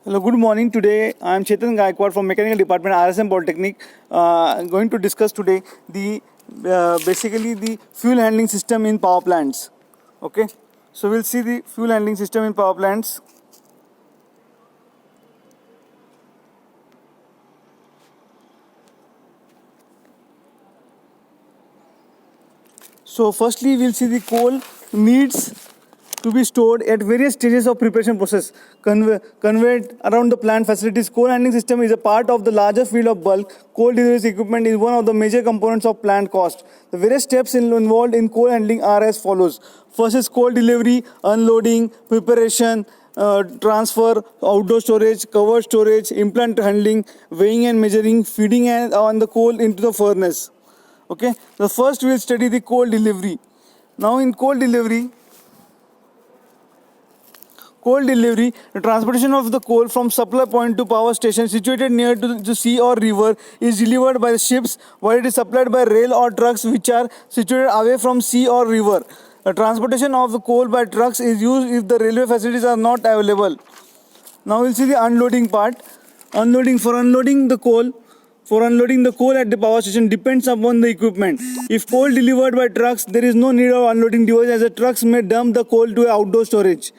Hello, good morning. Today I am Chetan Gaikwad from Mechanical Department, RSM Polytechnic. I'm going to discuss today the basically the fuel handling system in power plants. Okay, so we'll see the fuel handling system in power plants. So firstly, we'll see the coal needs to be stored at various stages of preparation process conveyed around the plant facilities. Coal handling system is a part of the larger field of bulk. Coal delivery equipment is one of the major components of plant cost. The various steps involved in coal handling are as follows. First is coal delivery, unloading, preparation, transfer, outdoor storage, covered storage, implant handling, weighing and measuring, feeding on the coal into the furnace. Okay, the first we'll study the coal delivery. Now in coal delivery, the transportation of the coal from supply point to power station situated near to the sea or river is delivered by the ships, while it is supplied by rail or trucks which are situated away from sea or river. The transportation of the coal by trucks is used if the railway facilities are not available. Now we'll see the unloading part. Unloading the coal at the power station depends upon the equipment. If coal delivered by trucks, there is no need of unloading device as the trucks may dump the coal to outdoor storage.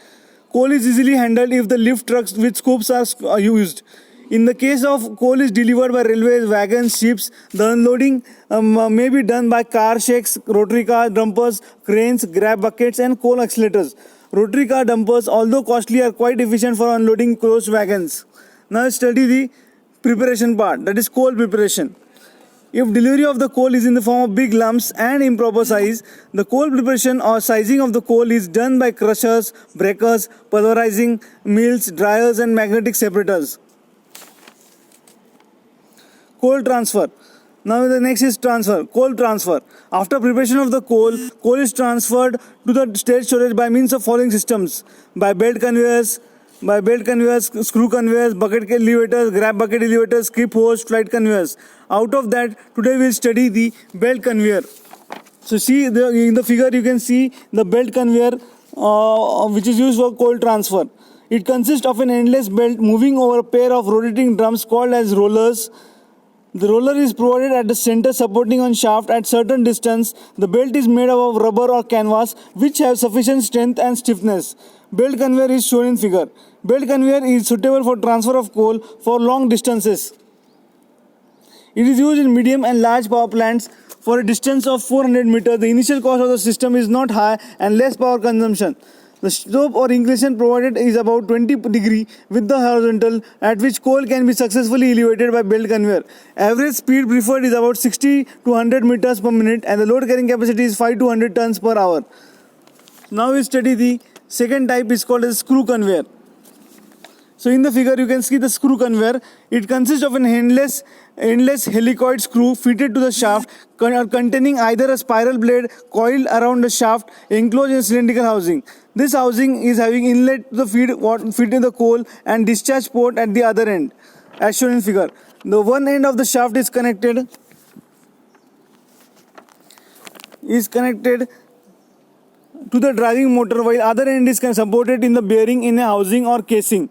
Coal is easily handled if the lift trucks with scoops are used. In the case of coal is delivered by railways, wagons, ships, the unloading may be done by car shakes, rotary car dumpers, cranes, grab buckets and coal accelerators. Rotary car dumpers, although costly, are quite efficient for unloading closed wagons. Now let's study the preparation part, that is coal preparation. If delivery of the coal is in the form of big lumps and improper size, the coal preparation or sizing of the coal is done by crushers, breakers, pulverizing mills, dryers and magnetic separators. Coal transfer. Now the next is coal transfer. After preparation of the coal is transferred to the state storage by means of following systems: by belt conveyors, screw conveyors, bucket elevators, grab bucket elevators, skip hose, flight conveyors. Out of that, today we'll study the belt conveyor. So in the figure you can see the belt conveyor which is used for coal transfer. It consists of an endless belt moving over a pair of rotating drums called as rollers. The roller is provided at the center supporting on shaft at certain distance. The belt is made up of rubber or canvas which have sufficient strength and stiffness. Belt conveyor is shown in figure. Belt conveyor is suitable for transfer of coal for long distances. It is used in medium and large power plants for a distance of 400 meters. The initial cost of the system is not high and less power consumption. The slope or inclination provided is about 20 degree with the horizontal at which coal can be successfully elevated by belt conveyor. Average speed preferred is about 60 to 100 meters per minute and the load carrying capacity is 5 to 100 tons per hour. Now we study the second type is called as screw conveyor. So in the figure you can see the screw conveyor. It consists of an endless helicoid screw fitted to the shaft containing either a spiral blade coiled around the shaft enclosed in a cylindrical housing. This housing is having inlet to the feed in the coal and discharge port at the other end as shown in figure. The one end of the shaft is connected to the driving motor while other end is supported in the bearing in a housing or casing.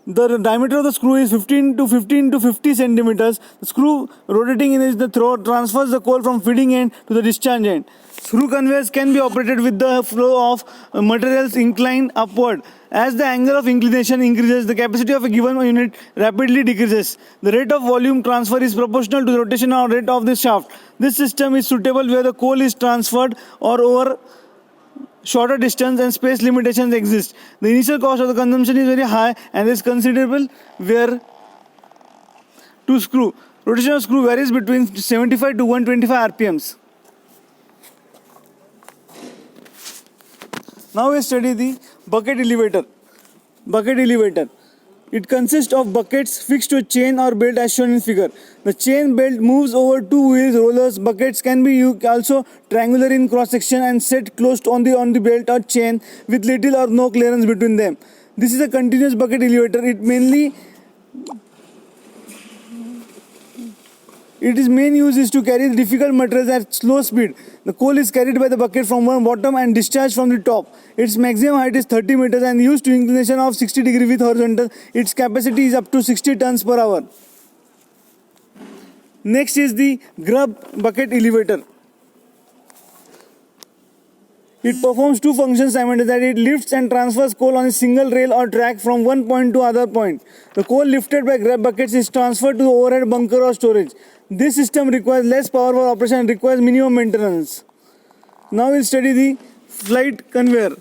The diameter of the screw is 15 to 50 centimeters. The screw rotating in the throat transfers the coal from feeding end to the discharge end. Screw conveyors can be operated with the flow of materials inclined upward. As the angle of inclination increases, the capacity of a given unit rapidly decreases. The rate of volume transfer is proportional to the rotation or rate of the shaft. This system is suitable where the coal is transferred or over shorter distance and space limitations exist. The initial cost of the consumption is very high and is considerable where rotation of screw varies between 75 to 125 rpms. Now we study the bucket elevator. It consists of buckets fixed to a chain or belt as shown in figure. The chain belt moves over two wheels. Rollers. Buckets can be also triangular in cross section and set close on the belt or chain with little or no clearance between them. This is a continuous bucket elevator. It mainly Its main use is to carry the difficult materials at slow speed. The coal is carried by the bucket from one bottom and discharged from the top. Its maximum height is 30 meters and used to inclination of 60 degree with horizontal. Its capacity is up to 60 tons per hour. Next is the grub bucket elevator. It performs two functions simultaneously. It lifts and transfers coal on a single rail or track from one point to other point. The coal lifted by grab buckets is transferred to the overhead bunker or storage. This system requires less power for operation and requires minimum maintenance. Now we'll study the flight conveyor.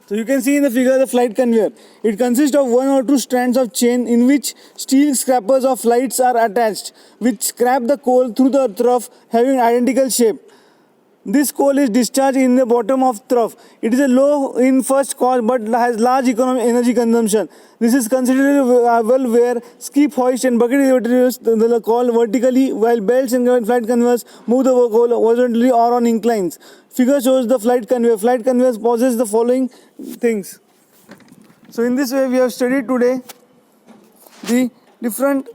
So you can see in the figure the flight conveyor. It consists of one or two strands of chain in which steel scrapers or flights are attached, which scrap the coal through the trough having identical shape. This coal is discharged in the bottom of trough. It is a low in first cost but has large economic energy consumption. This is considered well where skip hoist and bucket elevators the coal vertically while belts and flight conveyors move the coal horizontally or on inclines. Figure shows the flight conveyor. Flight conveyor possesses the following things. So in this way we have studied today the different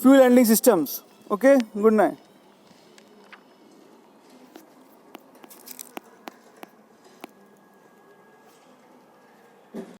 fuel handling systems. Okay, good night.